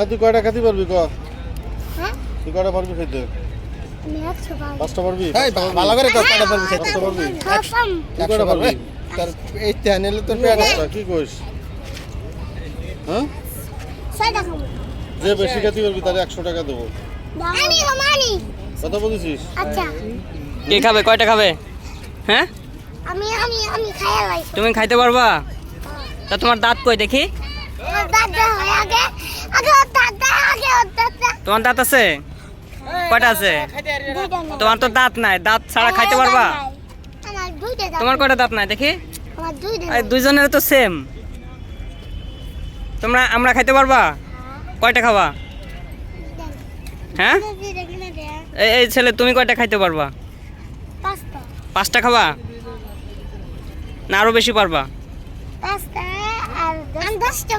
তুই কয়টা খেতে পারবি ক? হ্যাঁ তুই কয়টা পারবি খেতে? আমি 100 পারবো। 5টা পারবি? এই ভালো করে কত কয়টা পারবি খেতে? 5টা পারবি? খতম। তুই কয়টা পারবি? তার এই চ্যানেলে তোর পেট আছে। কি কইস? হ্যাঁ? 6 টাকা। যে বেশি খেতে পারবি তাহলে 100 টাকা দেবো। আমি মানি। কথা বলেছিস? আচ্ছা কে খাবে, কয়টা খাবে? হ্যাঁ, আমি খাইয়া লাইছি। তুমি খাইতে পারবা? তা তোমার দাঁত কই দেখি? আমার দাদা হয় আগে ওর দাদা আগে ওর দাদা। তোমার দাঁত আছে? কয়টা আছে? দুইটা না। তোমার তো দাঁত নাই, দাঁত ছাড়া খাইতে পারবা? আমার দুইটা দাদা। তোমার কয়টা দাঁত নাই দেখি? আমার দুইটা এই দুইজনের তো সেম। আমরা খাইতে পারবা? কয়টা খাবা? হ্যাঁ, এই ছেলে তুমি কয়টা খাইতে পারবা? 5টা 5টা খাবা না আরো বেশি পারবা? 5টা আর 10টা।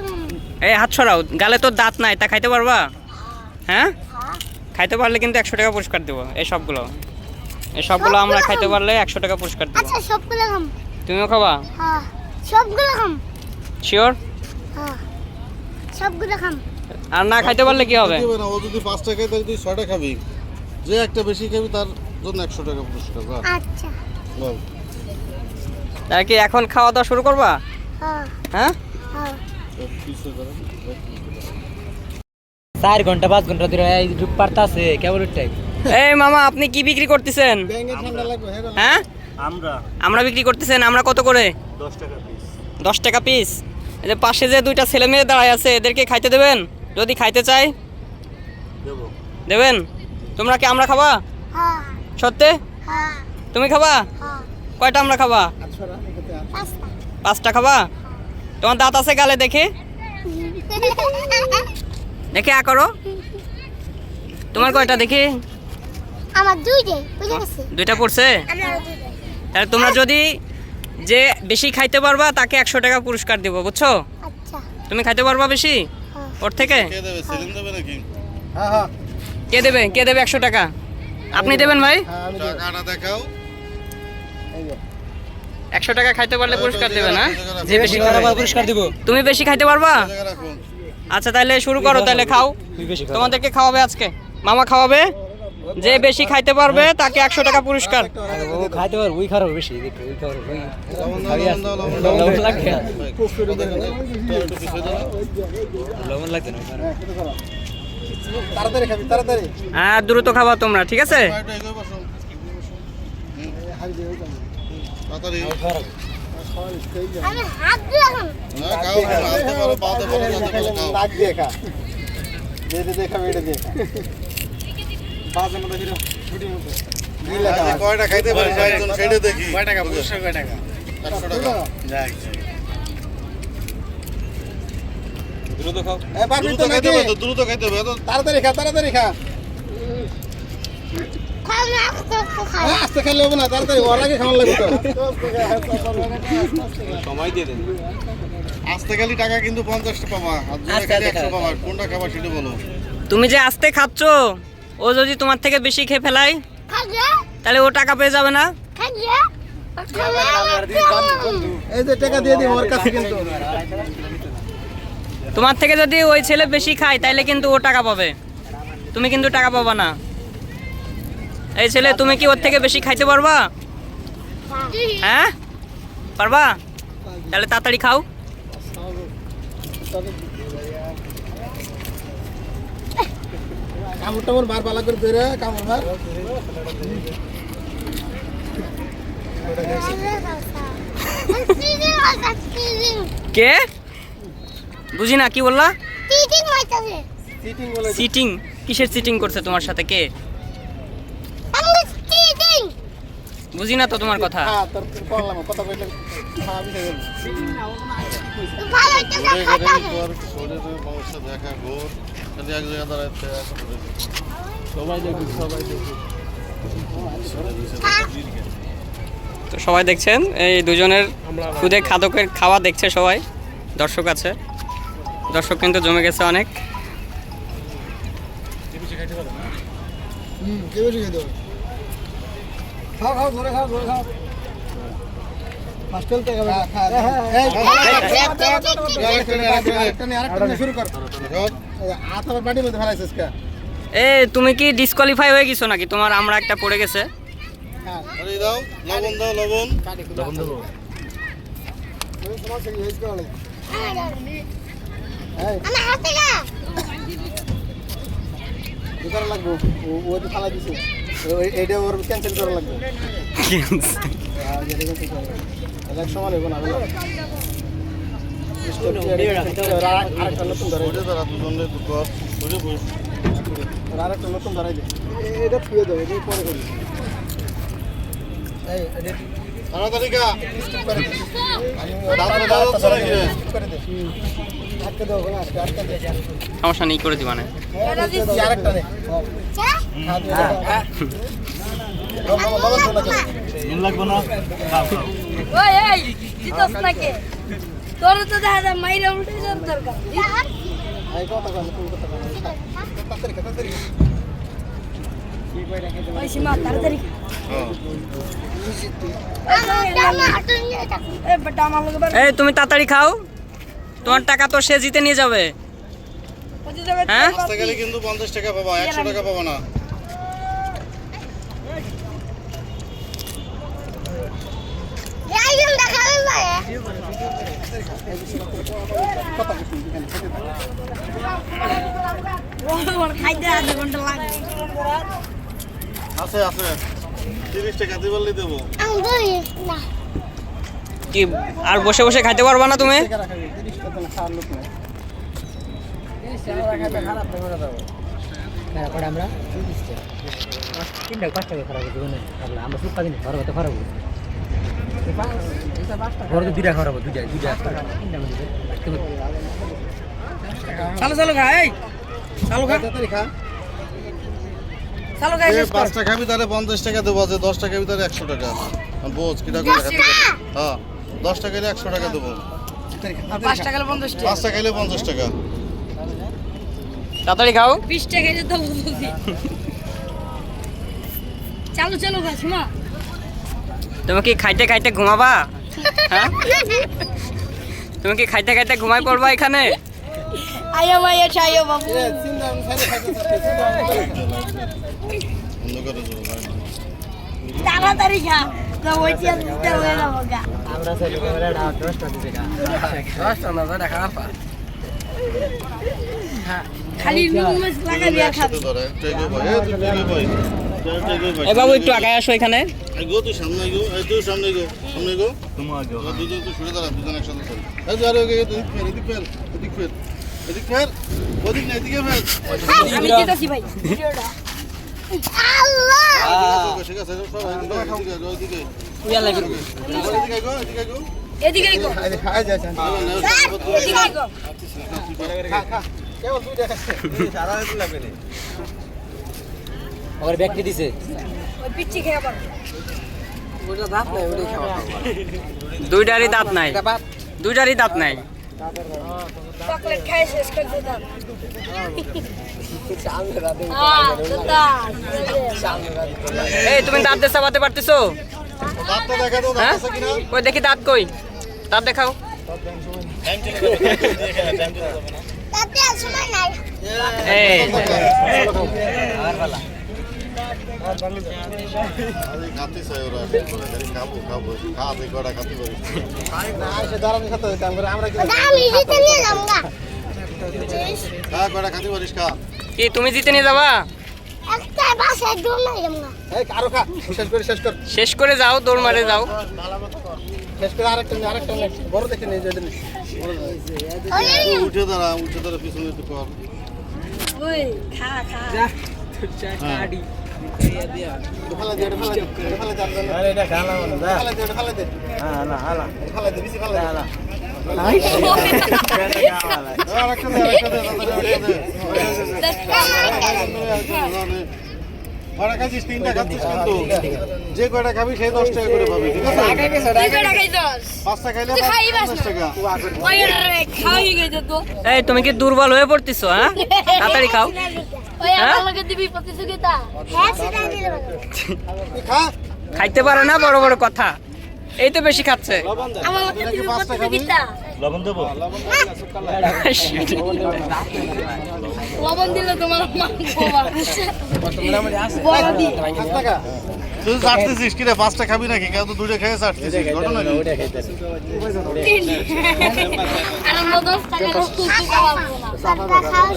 এই হাত ছড়াও, গালে তো দাঁত নাই, তা খাইতে পারবা? হ্যাঁ, খাইতে পারলে কিন্তু 100 টাকা পুরস্কার দেবো। এই সবগুলো আমরা খাইতে পারলে 100 টাকা পুরস্কার দেবো। আচ্ছা সবগুলো খাম। তুমিও খাবা? হ্যাঁ সবগুলো খাম। শিওর? হ্যাঁ সবগুলো খাম। আর না খাইতে পারলে কি হবে? দিবে না, ও যদি 5টা খায় তাহলে তুই 6টা খাবি। যে একটা বেশি খাবি তার জন্য 100 টাকা পুরস্কার। যা আচ্ছা বল। তার কি এখন খাওয়া দাওয়া শুরু করবা? হ্যাঁ হ্যাঁ, হ্যাঁ 4 ঘন্টা 5 ঘন্টা ধরে এই যুগ পারতাছে কেবল টাইম। এই মামা আপনি কি বিক্রি করতেছেন? ব্যাঙে ঠান্ডা লাগবে হ্যাঁ। হ্যাঁ, আমরা বিক্রি করতেছেন। আমরা কত করে? 10 টাকা পিস। এই যে পাশে যে দুইটা ছেলে মেয়ে দাঁড়ায় আছে, এদেরকে খাইতে দেবেন? যদি খাইতে চাই দেবেন? তোমরা কি আমরা খাবা? হ্যাঁ সত্যি? হ্যাঁ তুমি খাবা? হ্যাঁ কয়টা আমরা খাবা? 5টা 5টা খাবা? তোমার দাঁত আছে গালে দেখে? দেখে আ করো। তোমার কয়টা দেখি? আমার দুইটা বুঝে গেছে। দুইটা পড়ছে? আমার দুইটা। তাহলে তোমরা যদি যে বেশি খাইতে পারবা তাকে 100 টাকা পুরস্কার দিব, বুঝছো? আচ্ছা তুমি খাইতে পারবা বেশি হ্যাঁ ওর থেকে? কে দেবে? সেলিম দেবে নাকি? হ্যাঁ হ্যাঁ কে দেবে 100 টাকা? আপনি দেবেন ভাই? হ্যাঁ আমি দেব। টাকাটা দেখাও। এই যে 100 টাকা খাইতে পারলে পুরস্কার দেবে না? যে বেশি খারাপ পুরস্কার দিব। তুমি বেশি খাইতে পারবা? টাকা রাখুন। আচ্ছা তাহলে শুরু করো, তাহলে খাও। তুই বেশি তোমাদেরকে খাওয়াবে আজকে, মামা খাওয়াবে। যে বেশি খাইতে পারবে তাকে 100 টাকা পুরস্কার। ও খাইতে পার ওই খারাপ বেশি দেখো ওই খারাপ ওই লবণ দাও, লবণ দাও, লবণ দাও। লবণ লাগে না। তোর একটু পিছিয়ে দাও। লবণ লাগে না তাড়াতাড়ি খাবি তাড়াতাড়ি। হ্যাঁ দ্রুত খাবা তোমরা, ঠিক আছে? একটু এগিয়ে বসো। তাড়াতাড়ি। আমি হাত দিয়ে খাম। না, খাও, হাতে পারো, পাতে পারো, যাতে পারো, খাও। নাক দিয়ে খা। যেটা দিয়ে খাবি এটা দিয়ে খা। বাজে মতো হিরো ছুটি মতো। দিলে খা। আজকে কয়টা খাইতে পারিস একজন সেটা দেখি। কয় টাকা পুরস্কার কয় টাকা? 100 টাকা। যাক দ্রুত খাও। এ পারবি দ্রুত তো খাইতে নাকি? হবে তো, দ্রুত খাইতে হবে। এত তাড়াতাড়ি খা তাড়াতাড়ি খা। খাও না আস্তে খাও। হ্যাঁ আস্তে খেলে হবে না তাড়াতাড়ি ওর আগে খাওয়ার লাগবে তো। সময় দিয়ে দেন। আস্তে খালি টাকা কিন্তু 50 টাকা পাবা। আর জোরে আস্তে খালি আস্তে 100 পাবা। কোনটা খাবা সেটা বলো। তুমি যে আস্তে খাচ্ছো, ও যদি তোমার থেকে বেশি খেয়ে ফেলায় খাজা তাহলে ও টাকা পেয়ে যাবে না? খাজা এই যে টাকা দিয়ে দিই ওর কাছে কিন্তু। তোমার থেকে যদি ওই ছেলে বেশি খায় তাহলে কিন্তু ও টাকা পাবে, তুমি কিন্তু টাকা পাবা না। এই ছেলে তুমি কি ওর থেকে বেশি খাইতে পারবা? হ্যাঁ পারবা? তাহলে তাড়াতাড়ি খাও। কামড় টামড় বার পালা করে ধরে কামড় মার। কে? বুঝি না, কি বললা? চিটিং মাইতাছে। চিটিং বলে চিটিং? কিসের চিটিং করছে তোমার সাথে কে? আমি চিটিং। বুঝি না তো তোমার কথা। হ্যাঁ তোর বললাম কথা কইলে খাবি খাবি। ভালো একটা ঘুরে খাতা। ঘুরে তোর শরীরের সমস্যা দেখা ঘোর। খালি এক জায়গায় দাঁড়াতে সবাই দেখি, সবাই দেখি। তো সবাই দেখছেন এই দুজনের খুদে খাদকের খাওয়া দেখছে সবাই, দর্শক আছে, দর্শক কিন্তু জমে গেছে অনেক। কে বেশি খাইতে হবে? খাও খাও ধরে খাও ধরে খাও। ফাস্টেল থেকে খা। এই আরেকটা নে, আরেকটা নিয়ে শুরু কর। ধর। আতার বাড়ির মধ্যে ফেলাইছিস কে? এ তুমি কি ডিসকোয়ালিফাই হয়ে গেছো নাকি? তোমার আমরা একটা পড়ে গেছে। আরে দাও লবণ দাও লবণ তুমি তোমার থেকে ইউজ করলে আমার হাতে গা দোকান লাগবো ও তো ফালাই দিছে এইটা ওর ক্যান্সেল করা লাগবে এক সময় নেব না আরেকটা নতুন ধরে ওটা তারা দুজনে তো কর ওটা বস আরেকটা নতুন ধরাই দে এটা ছুঁয়ে দেবো এটা পরে করি এই তাড়াতাড়ি কা করে দে তারপরে দাও চলে গিয়ে করে দে আটকে দাও না আটকে দে সমস্যা নেই, করে দিবা না। আরেকটা নে হ্যাঁ লাগবে না ওই এই দিতস নাকি তোর তো দেখা যায় মাইরা উল্টে যাওয়ার দরকার এই কথা কম তুমি কথা কম তাড়াতাড়ি ওই সীমা তাড়াতাড়ি এ বেটা আমার লগে বার এই তুমি তাড়াতাড়ি খাও, তোমার টাকা তো সে জিতে নিয়ে যাবে। পৌঁছে যাবে হ্যাঁ আসতে গেলে কিন্তু 50 টাকা পাবা 100 টাকা পাবা না যাইম দেখাবে পারে ওর খাইতে আধা ঘন্টা লাগবে আছে আছে 30 টাকা দিবলি দেব আমি বলি না কি আর বসে বসে খাইতে পারবা না তুমি? আমরা 3টা 5টা খারাপ জীবনে আমরা সুপ্পা দিন খারাপ হতে খারাপ বড় তো 2টা খারাপ 2টা 3টা মধ্যে চালু চালু খা এই চালু খা চালু খা শেষ কর 5 টাকা খাবি তাহলে 50 টাকা দেবো আছে 10 টাকা ভিতরে 100 টাকা বোঝ কিটা করে খাতে পারি হ্যাঁ 10 টাকা হলে 100 টাকা দেবো 5 টাকা 50 টাকা 5 টাকা হলে 50 টাকা তাড়াতাড়ি খাও। 20 টাকা যেতে বলছি চালু চালু খা সীমা তুমি কি খাইতে খাইতে ঘুমাবা? হ্যাঁ তুমি কি খাইতে খাইতে ঘুমাই পড়বা এখানে? আয়া মায়া ছাইও বাবু বন্ধ করে দেবো তাড়াতাড়ি খা না ওইটি আর দিতে হয়ে যাবো গা আমরা সেটা করে 10টা দিতে গা 10টা না যেটা খারাপ খালি নুন মাছ লাগাবি আর খাবি ধরে টেকে ভাই এই তুই টেকে ভাই টেকে ভাই এই বাবু একটু আগায় আসো এখানে। এই গো তুই সামনে গো এই তুই সামনে গো তুমি আগে দুজন তুই সরে দাঁড়া দুজন একসাথে চল এই যে আরে তুই এদিক ফের ওদিক না এদিকে ফের আমি দিতেছি ভাই ভিডিওটা আল্লাহ ঠিক আছে সব ওইদিকে ইয়া লাগে এদিকে গো এদিকে গো খাই যাচ্ছে এদিকে গো কেবল তুই দেখাচ্ছে সারা দিন লাগবে না আবার ব্যাগটি দিছে ওই পিচ্চি খেয়ে পার ওটা দাঁত নাই ওটাই খাওয়া দুইটারই দাঁত নাই, দুইটারই দাঁত নাই। চকলেট খাই শেষ করে দিতাম সামনে রাতে এই তুমি দাঁত দিয়ে চাবাতে পারতেছো? দাঁতটা দেখা দাও দাঁত হ্যাঁ আছে কিনা কই দেখি দাঁত কই, দাঁত দেখাও। তাতে সময় নাই এই আরে খাতে চাই ওরা খাবো খাতে কটা খাতে পারি না এসে দাঁড়ানোর সাথে কাম করে আমরা কি আমি জিতে নিয়ে যাবো গা কটা খাতে পারিস খা কি তুমি জিতে নিয়ে যাবা? একটা বাসে দৌড় মারি যাবো গা এই কারো খা শেষ কর শেষ করে যাও, দৌড় মারে যাও। শেষ করে আরেকটা নে বড় দেখে নে যেটা নে উঠে দাঁড়া পিছনে একটু কর ওই খা খা ফালা দে আরে এটা খালা মানে দা ফালা দে হ্যাঁ না হালা ফালা দে বেশি ফালা দে হালা আরেকটা দে বড় কাছিস 3টা খাচ্ছিস কিন্তু যে কয়টা খাবি সেই 10 টাকা করে পাবি ঠিক আছে তুই কটা খাইছস 5 টাকা খাইলে তুই খাইবাস 50 টাকা ওই রে খাওয়াই গেছে তো এই তুমি কি দুর্বল হয়ে পড়তেছো? হ্যাঁ তাড়াতাড়ি খাও। ওই আমার লগে দিবি প্রতিযোগিতা হ্যাঁ সেটা দিলে তুই খা খাইতে পারে না বড় বড় কথা, এই তো বেশি খাচ্ছে। লবণ দে আমার লগে দিবি পাঁচটা খাবি? প্রতিযোগিতা লবণ দেবো লবণ দিলে তোমার তুই চাটতেছিস কিরে 5টা খাবি নাকি কেউ তো 2টা খেয়ে চাটতেছিস ঘটনা কি আর 10 টাকা রক্ত খাওয়াবো না সাতটা খাও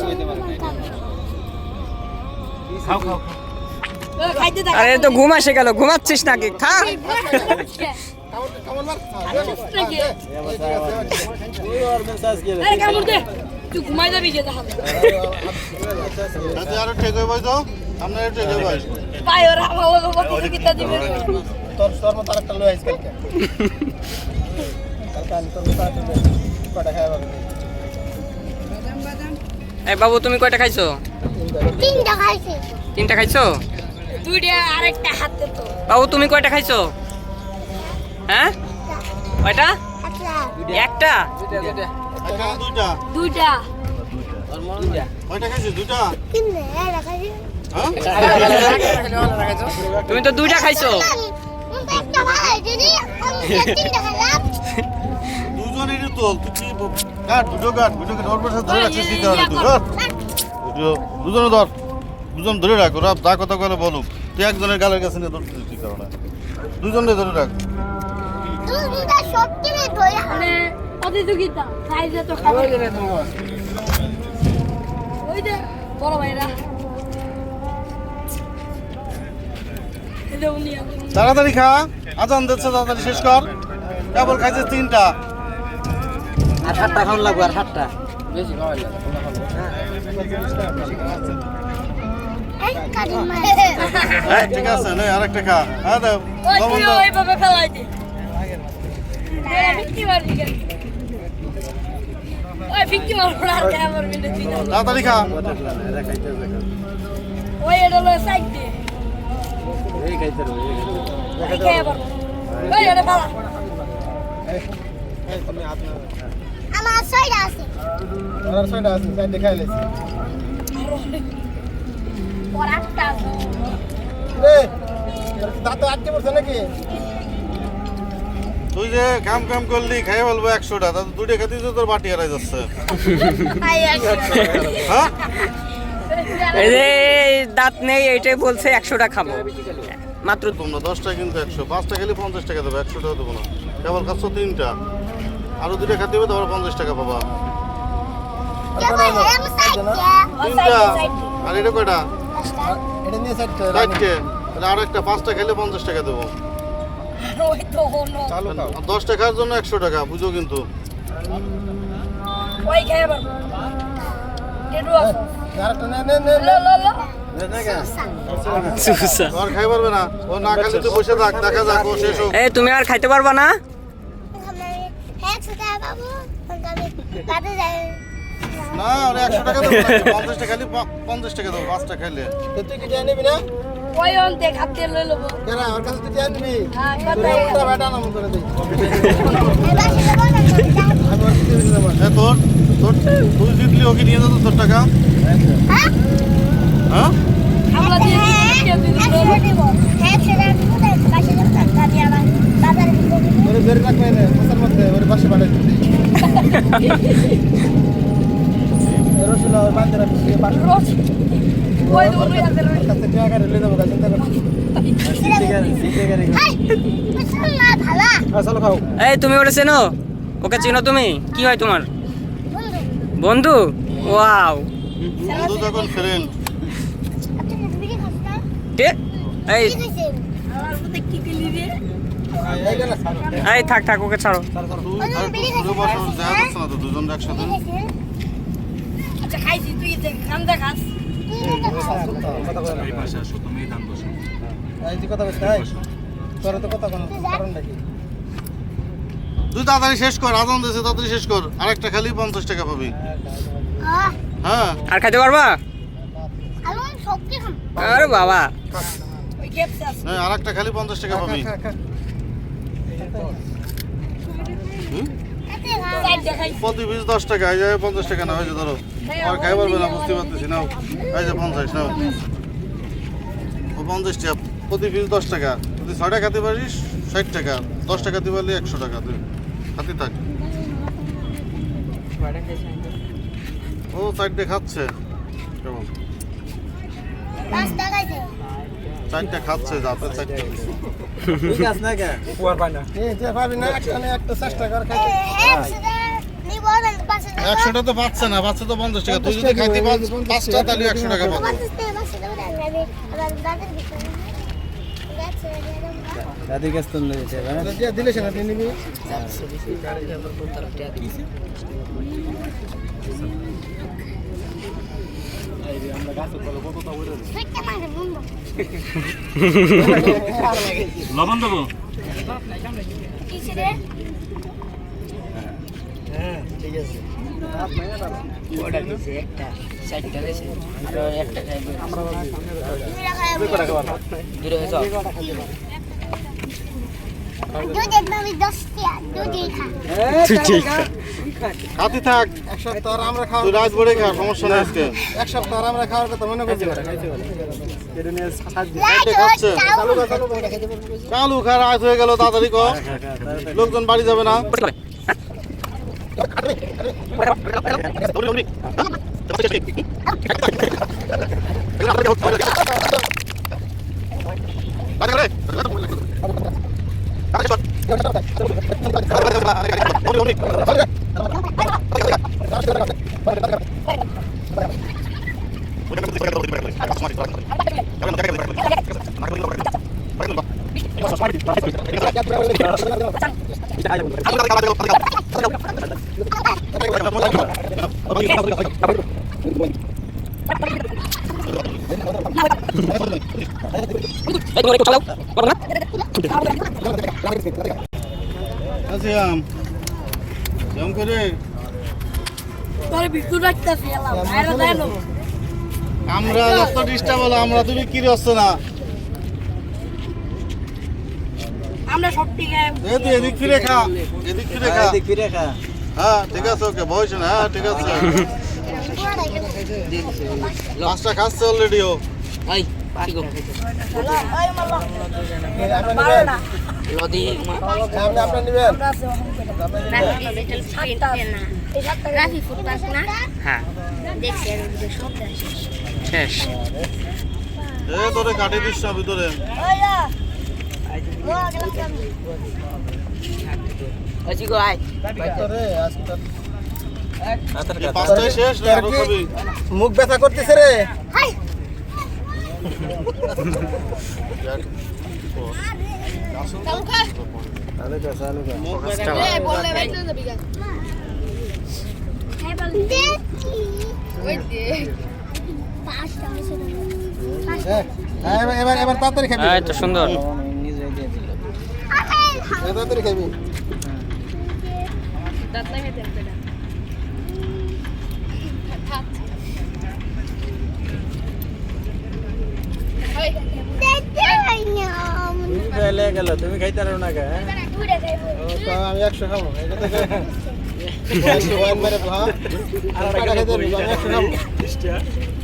খাও খাও খাইতে থাক আরে তো ঘুম এসে গেল, ঘুমাচ্ছিস নাকি? খা। আরে কামড় দে তুই ঘুমাই যাবি কে তাহলে তুই আরো ঠিক হয়ে বই তো আমরা ঠিক হয়ে বই পায় ওরা আমার বলতে কিতা দিবে তোর মতো আরেকটা লই আইস কালকে আমি তোর মতো আরেকটা কটা খাইবা এই বাবু তুমি কয়টা খাইছো? তিনটা খাইছি 3টা খাইছো? দুইটা আরেকটা হাতে তো বাবু তুমি কয়টা খাইছো? হ্যাঁ কয়টা? আচ্ছা একটা? এখানে 2টা দুইটা কয়টা খাইছিস 2টা কিনে রাখাই হ্যাঁ তুমি তো 2টা খাইছো। একটা ভাই দিদি আমি তিনটা খাইলাম দুজনেরই তো তুই কি কাট ভিডিও কাট ওর পাশে ধরে রাখছিস কি কারণে তুই ভিডিও দুজনে ধর দুজন ধরে রাখ ওরা যা কথা বলে বলুক তুই একজনের গালের কাছে নিয়ে ধরছিস কি কারণে দুজনে ধরে রাখ তুমি দুটা সত্যি রে ধরে মানে প্রতিযোগিতা সাইজে তো খাবার ওই যে বড় ভাইরা এটা উনি তাড়াতাড়ি খা আজান দিচ্ছে তাড়াতাড়ি শেষ কর কেবল খাইছিস 3টা আর 7টা খাওয়ান লাগবে, আর 7টা। এই কারিম হ্যাঁ ঠিক আছে নে আরেকটা খা হ্যাঁ দাও ওই লবণ তুই দাও ওইভাবে ফেলাই দে ফিক্কি মারবি কেন ওই ফিক্কি মারবো না আর মারবি না তুই না তাড়াতাড়ি খা ওই এটা লো সাইড দে এই খাইতে রো, এই খাই পারবো ওই এটা ফালা আমার সাইড আছে আর ছয়টা আছে সাইড দেখাই লেছি পরাটা রে তোর কি দাঁত আটকে পড়ছে নাকি তুই যে কাম কাম করলি খাই বলবো 100টা তা 2টা খাতিস তোর বাটি হারাই যাচ্ছে হ্যাঁ এই যে দাঁত নেই এইটাই বলছে 100টা খাবো মাত্র। তোমরা 10টা কিন্তু 100 5টা খেলে 50 টাকা দেবো 100 টাকা দেবো না কেবল খাচ্ছ 3টা আরো 2টা খাতে হবে তারপর 50 টাকা পাবা কেবল হেম সাইড 3টা আর এটা কয়টা এটা নিয়ে সাইড 4টে তাহলে আরো একটা 5টা খেলে 50 টাকা দেবো ওই তো হলো চালু খাও আর 10 টাকার জন্য 100 টাকা বুঝো কিন্তু ওই খাই পারবো এডু আছে আরেকটা নে নে নে লো লো লো সুসা। আর খাই পারবে না ও না খালি তো বসে থাক দেখা যাক ও শেষ হোক এই তুমি আর খাইতে পারবা না? হ্যাঁ ছোটা বাবু আমি কাটে যাই না ওরে 100 টাকা দেবো নাকি? 50 টাকা খালি 50 টাকা দেবো 5টা খাইলে তো তুই কি জানি নিবি না ওই অন্তে খাতে লই লব কেন আমার কাছে তুই জানি নিবি হ্যাঁ তোর কথা একটা বেটা নাম করে দেই এবার সেটা বল না আমি আর কিছু দিতে পারবো এ তোর তোর তুই জিতলি ওকে নিয়ে যাবো তোর টাকা হ্যাঁ হ্যাঁ আমরা দিয়ে ওরে বের রাখবে না মশার মধ্যে ওরে পাশে পাঠাই দিবি রসুন আর বান্ধে রাখবি পাশে ওই দূরে আছে কাছে টাকা রেলে দেবো চিন্তা করছিস চলো খাও এই তুমি ওটা চেনো? ওকে চেনো তুমি? কি হয় তোমার বন্ধু? ওয়াও বন্ধু যখন ফ্রেন্ড কে? এই আমার মতে কি গলি রে এইখানে এই থাক থাক ওকে ছাড়ো। তুই আর তুই বসে দেখা যাচ্ছে না তো দুজন একসাথে আচ্ছা খাইছি তুই যে খান্দা খাস কথা বল এই পাশে আসো তুমি ধান বসো এই যে কথা বলছিস তাই তোর তো কথা কোন কারণটা কি তুই তাড়াতাড়ি শেষ কর আজান দিয়েছে তাড়াতাড়ি শেষ কর আরেকটা খালি 50 টাকা পাবি হ্যাঁ আর খাইতে পারবা? আরে বাবা ওই গেপস আছে হ্যাঁ আরেকটা খালি 50 টাকা পাবি সাইড দেখাই প্রতি পিস 10 টাকা এই যে 50 টাকা না হয়েছে ধরো আর খাই পারবে না বুঝতে পারতেছি নাও এই যে 50 নাও ও 50 টাকা প্রতি পিস 10 টাকা যদি 6 টাকা খেতে পারিস 60 টাকা 10 টাকা দিতে পারলে 100 টাকা তুই হাতে থাক ও চারটে খাচ্ছে কেমন 5 টাকা আছে চারটে খাচ্ছে যাতে চারটে ঠিক আছে না কে পুয়ার পায় না তুই পাবি না একটা চেষ্টা কর খাইতে নিব না 5 টাকা 100 টা তো পাচ্ছে না পাচ্ছে তো 50 টাকা তুই যদি খাইতে পাস 5টা তাহলে 100 টাকা পাবো 5 টাকা আমি আবার দাদের ভিতরে দাদির কাছ থেকে নিয়েছে দিয়া দিলে না তুই নিবি ফেটে মারে মুন্ডো লবণ দেবো কিসে রে হ্যাঁ ঠিক আছে ওটা দিয়েছে একটা 60 টাকা দিয়েছে আর একটা খাইবে আমরা দূরে হয়ে যাও দুধ একদম 10 টাকা দুধই খা খাতি থাক এক সপ্তাহ আর আমরা খাওয়া তুই রাত ভরে খা সমস্যা নেই আজকে এক সপ্তাহ আর আমরা খাওয়ার কথা মনে করছি এটা নিয়ে চারটে খাচ্ছে চালু করে খাইতে কালু খা রাত হয়ে গেল তাড়াতাড়ি কর লোকজন বাড়ি যাবে না যেমন করে তোর বিদ্যুৎ রাখতেছি এলাম বাইরে দেন আমরা যত ডিস্টার্ব হলো আমরা তুমি কি হচ্ছে না আমরা সব ঠিক আছে এই তুই এদিক ফিরে খা এদিক ফিরে খা এদিক ফিরে খা হ্যাঁ ঠিক আছে ওকে বয়স না হ্যাঁ ঠিক আছে পাঁচটা খাচ্ছে অলরেডি ও এই ঠিক আছে পারে না লদি আপনি আপনার নেবেন রাফি ফুটপাস না হ্যাঁ দেখছি আর সব শেষ এ তোরে কাটি দিস না ভিতরে আজি গো আয় তোরে আজকে তো এই পাঁচটাই শেষ না আরো খাবি মুখ ব্যথা করতেছে রে হাই চালু খা চালু কর বললে বাইতে যাবি গা দেখি ওই দে 5 টাকা এবার এবার তাড়াতাড়ি খাবি এই তো সুন্দর নিজে দিয়ে দিল তাড়াতাড়ি খাবি দাঁত লাগাইতে হবে ফেলে গেল তুমি খাইতে পারো না কে তো আমি 100 খাবো এটা তো ওয়ান মেরে ভাই আর টাকা খাইতে পারবি আমি 100 খাবো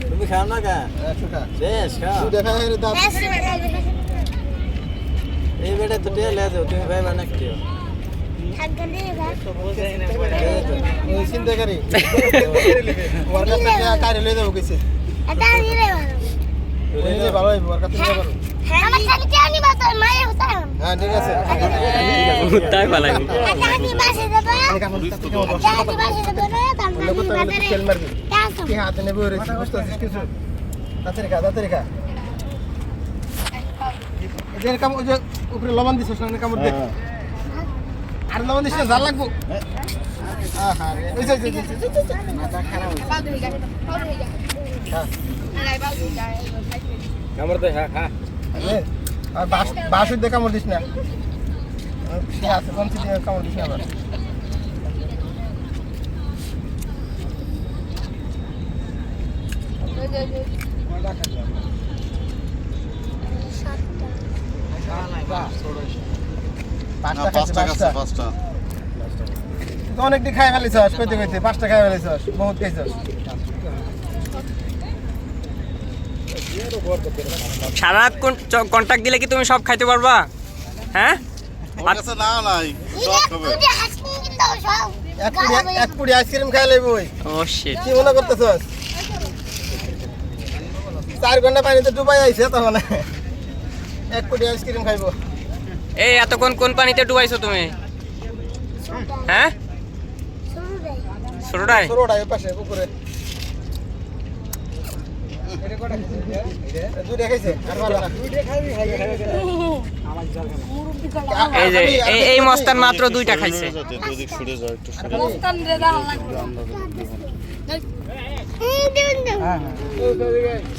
তুমি খাও না কে 100 খা বেশ খা তুই দেখা রে দাঁত এই বেটা তো তেল আছে তুমি ভাই বানা কি ওই চিন্তা করি ওর কাছে কারে লই দেবো কইছে এই ভালো হইব ওর কাছে নিয়ে পারো আমার খালি চানি বাতার মায়ে হতাম হ্যাঁ ঠিক আছে তাই ভালো আটানি বাসে দেব আটানি বাসে দেব না তাহলে বাজারে তেল মারবি কাছে কি হাতে নেবে ওরে বুঝতেছিস কিছু তাড়াতাড়ি খা এদের কাম ওই যে উপরে লবণ দিছিস না কামড় দে আর লবণ দিছিস না জাল লাগবো আহা রে ওই যে মাথা খারাপ বালতি হই গা বালতি হই গা হ্যাঁ আলাই বালতি হই গা কামড় দে হ্যাঁ খা আর বাস দে কামড় দিস না ঠিক আছে কোন থেকে কামড় দিস না আবার না পাঁচটা খাচ্ছে পাঁচটা তো অনেকদিন খাই ফেলিস কইতে কইতে 5টা খাই ফেলিস বহুত খাইছস সারা কন্টাক্ট দিলে কি তুমি সব খাইতে পারবা হ্যাঁ ওর কাছে না নাই সব খাবে তুই হাসনি কিন্তু সব এক পুরি আইসক্রিম খাই লইব ওই ও শিট। কি মনে করতেছস 4 ঘন্টা পানিতে ডুবাই আইছে তখন এক পুরি আইসক্রিম খাইবো এই এতক্ষণ কোন পানিতে ডুবাইছো তুমি? হ্যাঁ, ছোটটায়? ছোটটা এই পাশে পুকুরে দুইটা খাইছে আর ভালো না এই যে এই মস্তান মাত্র 2টা খাইছে। ওদিক সরে যাও, একটু সরে যাও। মস্তান রে দাও লাগবে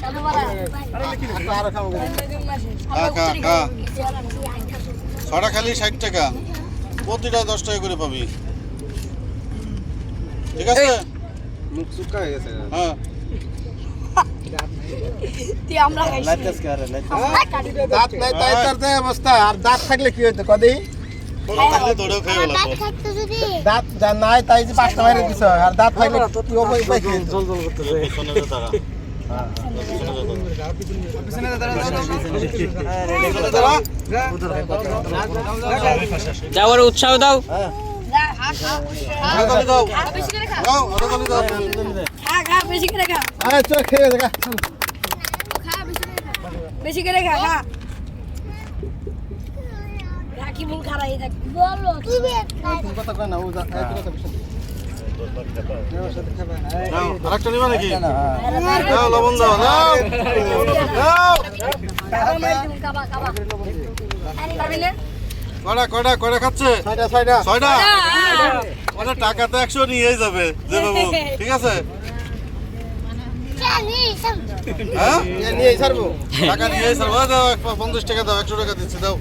চলো বাড়া আর খাবো খা, খা, খা। ছটা খালি 60 টাকা, প্রতিটা 10 টাকা করে পাবি, ঠিক আছে? মুখ শুকা হয়ে গেছে হ্যাঁ, তুই আমরা খাইছি দাঁত নাই তাই তার তাই অবস্থা আর দাঁত থাকলে কি হইতো কদি খোলা থাকলে ধরেও খেয়ে গেল দাঁত খাইতো যদি দাঁত যা নাই তাই যে 5টা মাইরে দিছ আর দাঁত থাকলে কি হবে পাই কি জল করতেছে পিছনে যে তারা, পিছনে যে তারা। যাও আর উৎসাহ দাও। যা খা খা আরে দাও, খা বেশি করে খা দাও, আরে দাও। খা বেশি করে খা আরে চল খেয়ে দেখা খা বেশি করে খা খা রাখি মুখ খারাই দেখ বলো তুই বে কথা কয় না ও যা এই কথা বিশাল দাও, আরেকটা নিবা নাকি? দাও, লবণ দাও, দাও, দাও। কাবা কাবা পারবি না কয়টা খাচ্ছে? ছয়টা 6টা? মানে টাকা তো 100 নিয়েই যাবে যে বাবু, ঠিক আছে? জানি সব হ্যাঁ, এ নিয়ে ছাড়বো টাকা নিয়েই স্যার, দাও 50 টাকা দাও, 100 টাকা দিচ্ছি, দাও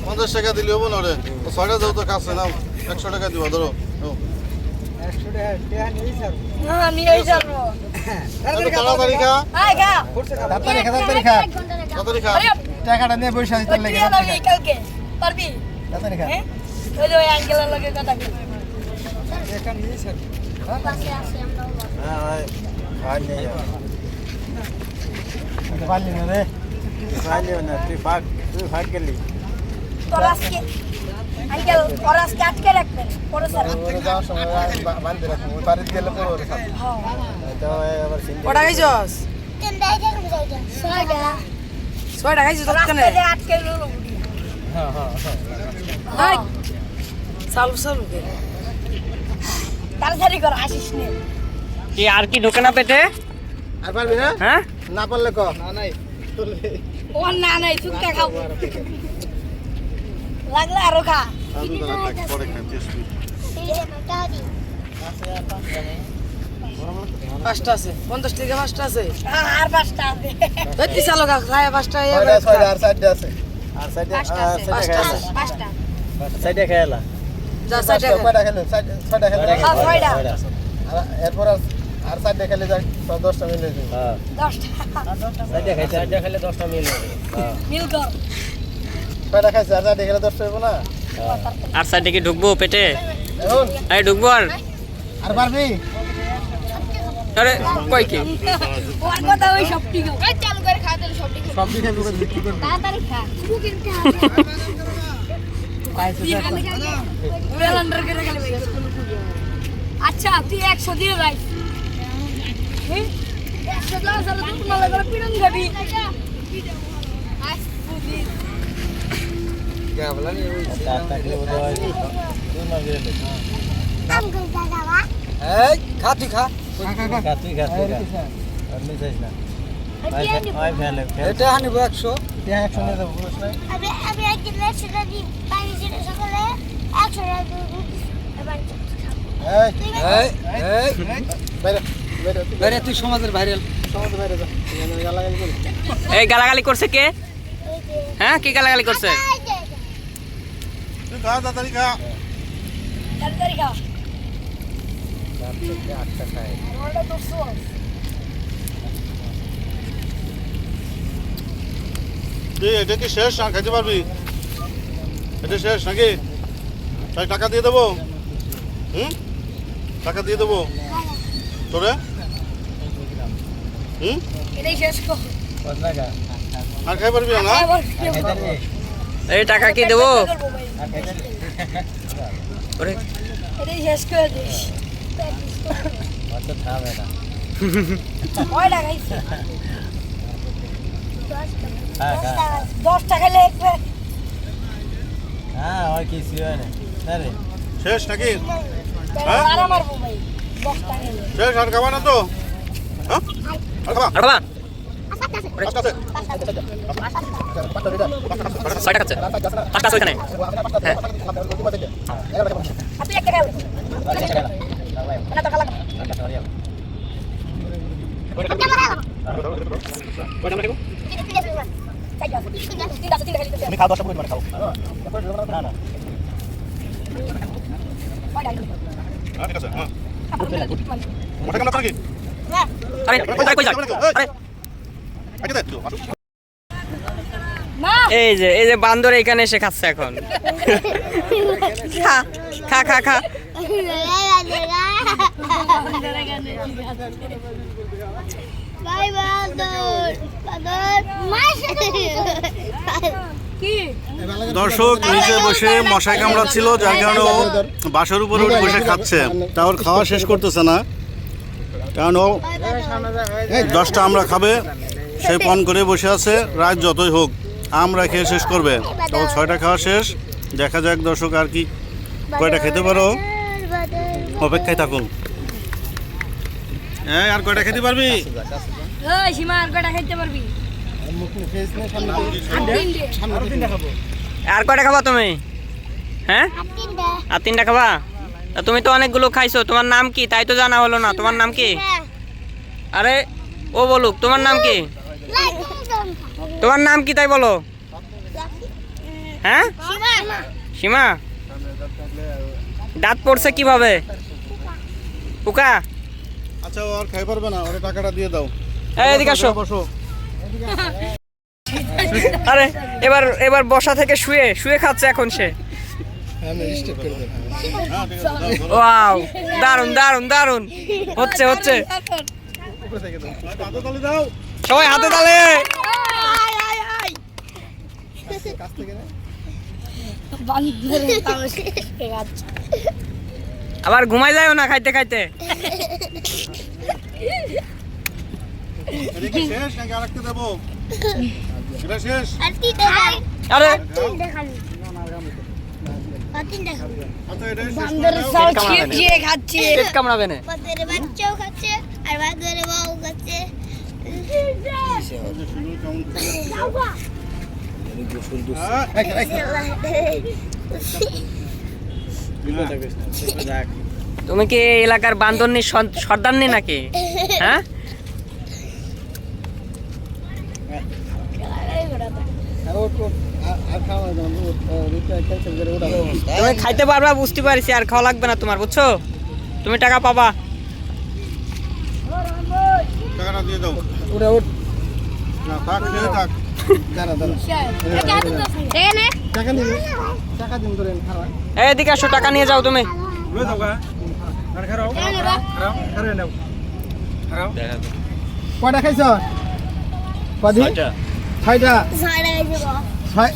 50 টাকা দিলে হবো না রে, 6টা দাও তো কাছে, নাও 100 টাকা দিবা, ধরো নাও। না নিয়ে যাবো তাড়াতাড়ি খা, আয় খা তাড়াতাড়ি খা তাড়াতাড়ি খা তাড়াতাড়ি খা। আরে টাকাটা নিয়ে বসে আছি তোর তুই লেগে যাবি কালকে পারবি তাড়াতাড়ি খা হ্যাঁ ওই যে ওই আঙ্কেলের লগে কথা কই পাশে আসে আমরা পারলি না রে তোর আজকে আঙ্কেল ওর আজকে আটকে রাখবেন পরে স্যার যাওয়ার সময় বান্ধে রাখবো ওই বাড়িতে গেলে পরে ওরে খাবো কটা খাইছস? কেন দাই দেখ বুঝাইটা ছয়টা 6টা খাইছস তোর কেনে? রাস্তাতে আটকে লুলু হাই চালু চালু কে তাড়াতাড়ি কর আসিস নে কি আর কি ঢোকে না পেটে? আর পারবি না হ্যাঁ, না পারলে ক না নাই ও না নাই চুপটা খাবো লাগলে আরো খা আমি তো টাকা পরে খাইতে আসবি। তিরিশ টাকা দি 5টা আছে 50 টাকা 5টা আছে আর পাঁচটা আছে ধরতি চালু খা খায় 5টা ছয়টা আর সাইডে আছে আর সাইডে পাঁচটা আছে পাঁচটা সাইডে খেলা যা 6টা ছয়টা খেলো ছয়টা খেলো হ্যাঁ ছয়টা আর এরপর আর সাইডে খেলে যাই 10টা মিলে যাবে 10টা সাইডে খেলে 10টা মিলে মিল কর ছয়টা খাইছে আর সাইডে খেলে 10টা হবে না আর সাইডে কি ঢুকবো পেটে? এখন এই ঢুকবো আর পারবি আরে কই কি? ওর কথা ওই সব ঠিক হবে চালু করে খা তাহলে সব ঠিক সব দিকে ঢুকে বিক্রি করবি তাড়াতাড়ি খা শুধু কিনতে হবে বেলান্ডার করে গেলে আচ্ছা তুই 100 দিয়ে রাখ হ্যাঁ 100 দাও সারা তুই মালা করে পিড়ন খাবি আম কই দাদা এই খা তুই খা এটা আনিব 100 হ্যাঁ 100 নিয়ে যাবো বুঝছ না আমি একদিন সেটা দি পানি ছিল সকালে 100 টাকা এবার এই এই বাইরে বাইরে বাইরে তুই সমাজের ভাইরাল সমাজ বাইরে যা গালাগালি করি এই গালাগালি করছে কে? হ্যাঁ, কি গালাগালি করছে? তুই খা, তাড়াতাড়ি খা। তাড়াতাড়ি খা আচ্ছা খাই ওটা তো সস এটা কি শেষ না খাইতে পারবি? এটা শেষ নাকি? তাই টাকা দিয়ে দেবো, টাকা দিয়ে দেবো তোরে, এটাই শেষ কর আর খাই পারবি না? এই টাকা কি দেবো? ওরে এটাই শেষ করে দিস আচ্ছা থাম এটা কয়টা খাইছে হ্যাঁ হ্যাঁ 10 টাকা খাইলে একবার হ্যাঁ আর কিছু হয় না আরে শেষ নাকি? হ্যাঁ? আর আমার ভাই 10 টাকা খাইলে শেষ আর খাবা না তো? হ্যাঁ? আর খাবা? আর বাবা আস্তে আস্তে। 6 টাকা আছে 5টা আছে ওখানে হ্যাঁ আপনি একটা খাবেন না টাকা লাগবে তুমি খাও 10 মিনিট খাও না না হ্যাঁ, ঠিক আছে, হ্যাঁ। মোটা কামড়া তো নাকি? আরে কোথায় কই যাক আরে আগে দে, আসো। এই যে বান্দর এখানে এসে খাচ্ছে এখন খা খা খা খা বাই বাদর বাদর মাস কি দর্শক নিচে বসে মশাই কামড়াচ্ছিল, যার কারণে ও বাসার উপরে উঠে বসে খাচ্ছে। তা ওর খাওয়া শেষ করতেছে না, কারণ ও 10টা আমরা খাবে সে পণ করে বসে আছে। রাত যতই হোক আমরা খেয়ে শেষ করবে। তো 6টা খাওয়া শেষ। দেখা যাক দর্শক আর কি কয়টা খেতে পারো, অপেক্ষায় থাকুন। হ্যাঁ, আর কয়টা খেতে পারবি? ওই সীমা আর কয়টা খাইতে পারবি আর তিনটে আর কয়টা খাবা তুমি? হ্যাঁ আর 3টা খাবা? তা তুমি তো অনেকগুলো খাইছো, তোমার নাম কি তাই তো জানা হলো না। তোমার নাম কি? আরে ও বলুক তোমার নাম কি? তোমার নাম কি তাই বলো। হ্যাঁ সীমা, দাঁত পড়ছে কিভাবে? পোকা? আচ্ছা, ও আর খাই পারবে না, ওরে টাকাটা দিয়ে দাও। এই এদিকে আসো। বসো। আরে এবার বসা থেকে শুয়ে শুয়ে খাচ্ছে এখন সে। আমি স্টপ করে দেব হ্যাঁ, ঠিক আছে, দাও, ওয়াও, দারুন দারুন দারুন হচ্ছে হচ্ছে। হাতে তালি দাও। সবাই হাতে তালে। কাছ থেকে না আবার ঘুমাই যায়ও না খাইতে খাইতে। এটা কি শেষ নাকি আরেকটা দেবো? এটা শেষ? আর তিনটে খাই আরে তিনটে খাবি আর তিনটে খাবি আচ্ছা, এটাই শেষ বান্দর করে দাও। সব খেয়ে খেয়ে খাচ্ছে পেট কামড়াবে না। বাদরের বাচ্চাও খাচ্ছে আর বাদরের বাবু খাচ্ছে শুরু কেমন হ্যাঁ? তুমি কি এই এলাকার বান্দরনি সর্দারনি নাকি? হ্যাঁ, আর খাওয়া যাবে না রিপ্লাই ক্যান্সেল করে ওটা তুমি খাইতে পারবা বুঝতে পারছি, আর খাওয়া লাগবে না তোমার, বুঝছো? তুমি টাকা পাবা। টাকাটা দিয়ে দাও। ওটা ওট না, থাক, খেয়ে থাক। দাঁড়া দাঁড়া এখানে টাকা দিন ধরেন খারাপ এই এদিকে আসো, টাকা নিয়ে যাও তুমি। কয়টা খাইছ কদিন 6টা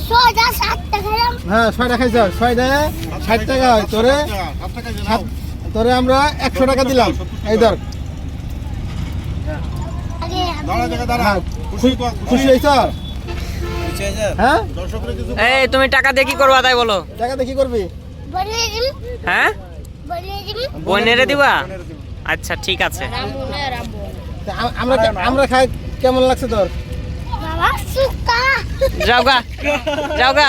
ছয়টা সাতটা খাইলাম হ্যাঁ 6টা খাইছ 6টায় 60 টাকা হয় তোরে সাত টাকা দিয়ে নাও। তোরে আমরা 100 টাকা দিলাম এই ধর আগে দাঁড়া, জায়গা দাঁড়া। হ্যাঁ, খুশি তো, খুশি হয়েছ হ্যাঁ দর্শকরা কিছু এই তুমি টাকা দিয়ে কি করবা তাই বলো। টাকা দিয়ে কি করবি বলিয়ে দিবি হ্যাঁ, বলিয়ে দিবি বইনেরে দিবা? আচ্ছা ঠিক আছে। তা আমরা আমরা খাই কেমন লাগছে তোর বাবা সুকা যাও গা যাও গা।